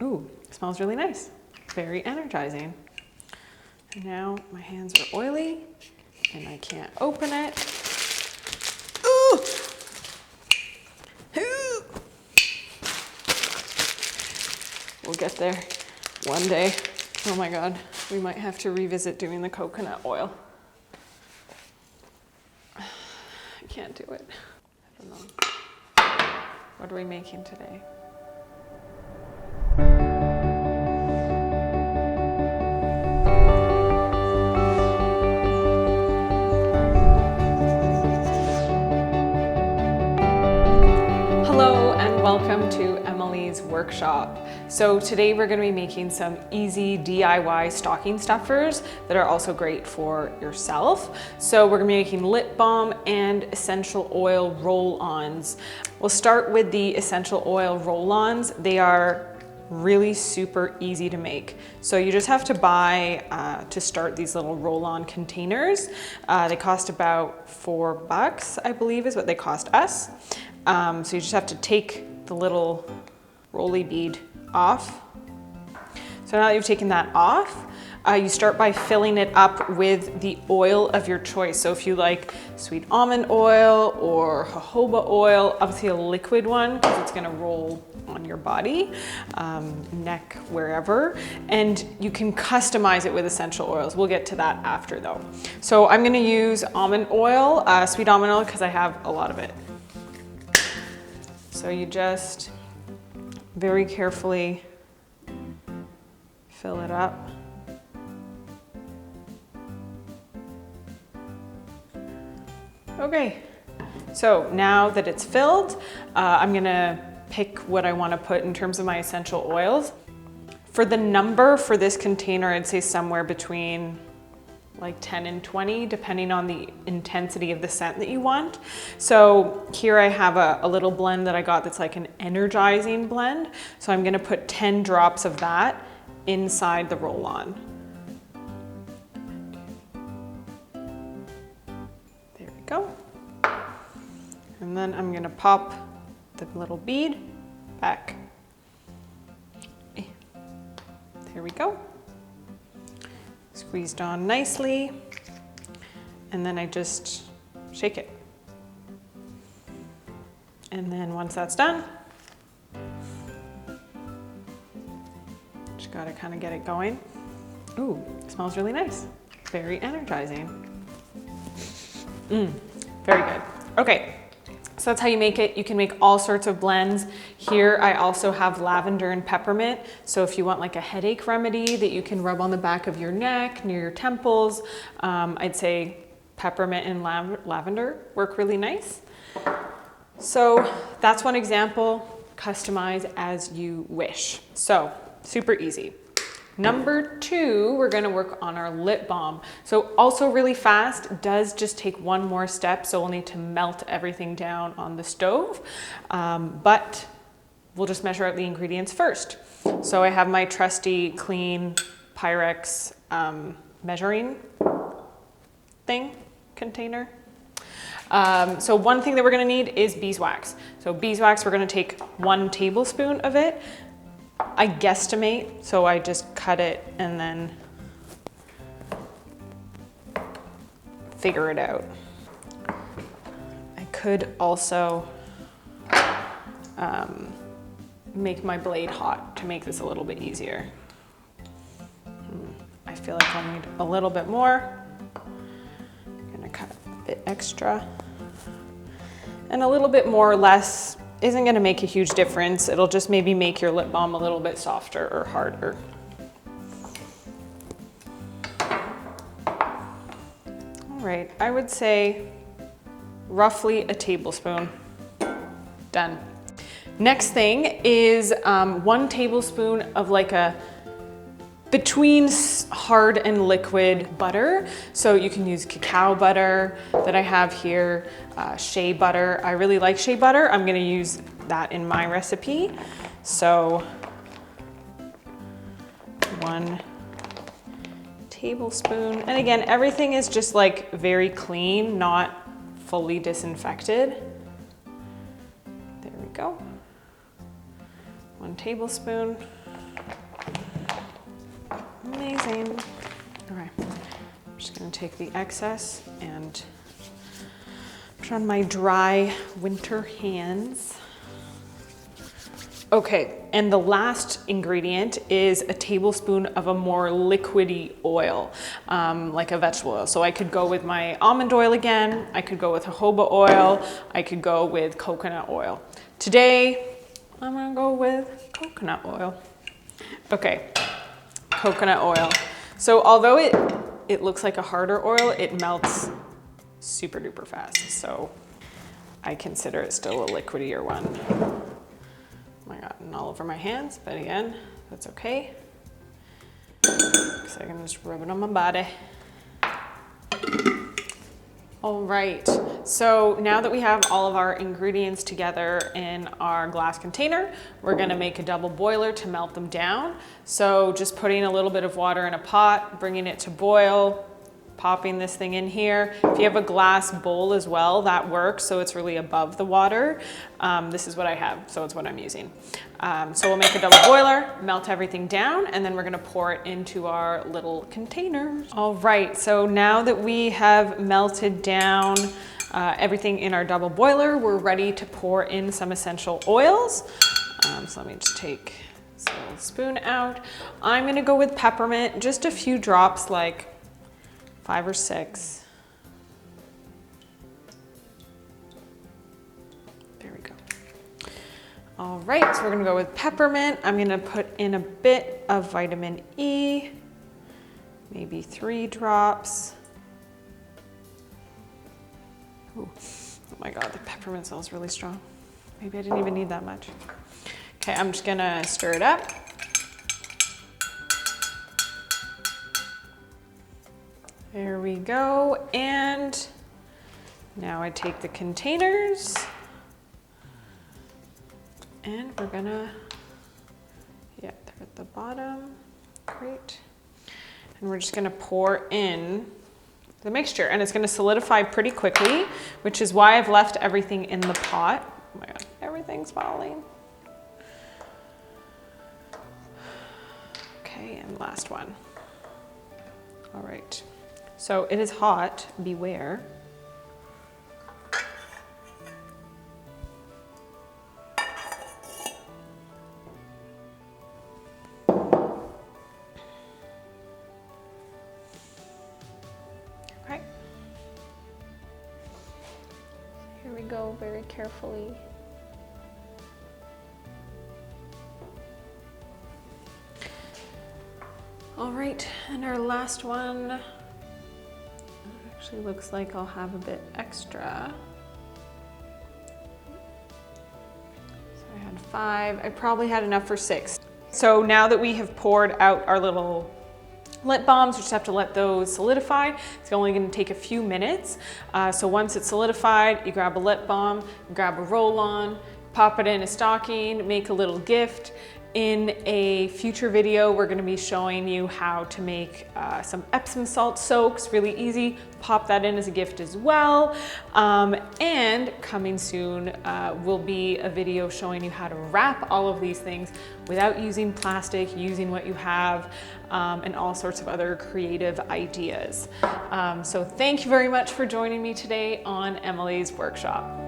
Ooh, it smells really nice. Very energizing. And now my hands are oily and I can't open it. Ooh! Ooh! We'll get there one day. Oh my God, we might have to revisit doing the coconut oil. I can't do it. I don't know. What are we making today? Hello and welcome to Emily's workshop. So today we're going to be making some easy DIY stocking stuffers that are also great for yourself. So we're going to be making lip balm and essential oil roll-ons. We'll start with the essential oil roll-ons. They are really super easy to make. So you just have to buy, to start, these little roll-on containers. They cost about $4, I believe is what they cost us. So you just have to take the little rolly bead off. So now that you've taken that off, you start by filling it up with the oil of your choice. So if you like sweet almond oil or jojoba oil, obviously a liquid one because it's gonna roll on your body, neck, wherever. And you can customize it with essential oils. We'll get to that after though. So I'm gonna use almond oil, sweet almond oil, because I have a lot of it. So you just very carefully fill it up. Okay, so now that it's filled, I'm gonna pick what I wanna put in terms of my essential oils. For the number for this container, I'd say somewhere between like 10 and 20, depending on the intensity of the scent that you want. So here I have a little blend that I got that's like an energizing blend. So I'm gonna put 10 drops of that inside the roll-on. There we go. And then I'm gonna pop the little bead back. There we go. Squeezed on nicely, and then I just shake it. And then once that's done, just gotta kind of get it going. Ooh, it smells really nice. Very energizing. Very good. Okay. So that's how you make it. You can make all sorts of blends. Here I also have lavender and peppermint. So if you want like a headache remedy that you can rub on the back of your neck, near your temples, I'd say peppermint and lavender work really nice. So that's one example. Customize as you wish. So super easy. Number 2, we're gonna work on our lip balm. So also really fast, does just take one more step, so we'll need to melt everything down on the stove, but we'll just measure out the ingredients first. So I have my trusty clean Pyrex measuring container. So one thing that we're gonna need is beeswax. So beeswax, we're gonna take 1 tablespoon of it. I guesstimate, so I just cut it and then figure it out. I could also make my blade hot to make this a little bit easier. I feel like I'll need a little bit more. I'm gonna cut a bit extra. And a little bit more or less isn't gonna make a huge difference. It'll just maybe make your lip balm a little bit softer or harder. All right, I would say roughly a tablespoon. Done. Next thing is 1 tablespoon of like a between hard and liquid butter. So you can use cacao butter that I have here, shea butter. I really like shea butter. I'm gonna use that in my recipe. So 1 tablespoon. And again, everything is just like very clean, not fully disinfected. There we go. 1 tablespoon. Amazing. Okay, I'm just gonna take the excess and put on my dry winter hands. Okay, and the last ingredient is a tablespoon of a more liquidy oil, like a vegetable oil. So I could go with my almond oil again, I could go with jojoba oil, I could go with coconut oil. Today, I'm gonna go with coconut oil. Okay, coconut oil. So although it looks like a harder oil, it melts super duper fast. So I consider it still a liquidier one. Oh my God, and all over my hands, but again, that's okay. So I can just rub it on my body. All right, so now that we have all of our ingredients together in our glass container, we're gonna make a double boiler to melt them down. So just putting a little bit of water in a pot, bringing it to boil, popping this thing in here. If you have a glass bowl as well, that works, so it's really above the water. This is what I have, so it's what I'm using. So we'll make a double boiler, melt everything down, and then we're gonna pour it into our little containers. All right, so now that we have melted down everything in our double boiler, we're ready to pour in some essential oils. So let me just take this little spoon out. I'm gonna go with peppermint, just a few drops, like 5 or 6. There we go. All right, so we're gonna go with peppermint. I'm gonna put in a bit of vitamin E, maybe 3 drops. Ooh. Oh my God, the peppermint smells really strong. Maybe I didn't even need that much. Okay, I'm just gonna stir it up. There we go, and now I take the containers and we're gonna, yeah, they're at the bottom, great. And we're just gonna pour in the mixture, and it's gonna solidify pretty quickly, which is why I've left everything in the pot. Oh my God, everything's falling. Okay, and last one. All right. So it is hot, beware. Okay. Here we go, very carefully. All right, and our last one. Actually looks like I'll have a bit extra. So I had 5, I probably had enough for 6. So now that we have poured out our little lip balms, we just have to let those solidify. It's only gonna take a few minutes. So once it's solidified, you grab a lip balm, grab a roll-on, pop it in a stocking, make a little gift. In a future video, we're gonna be showing you how to make some Epsom salt soaks, really easy. Pop that in as a gift as well. And coming soon will be a video showing you how to wrap all of these things without using plastic, using what you have, and all sorts of other creative ideas. So thank you very much for joining me today on Emily's workshop.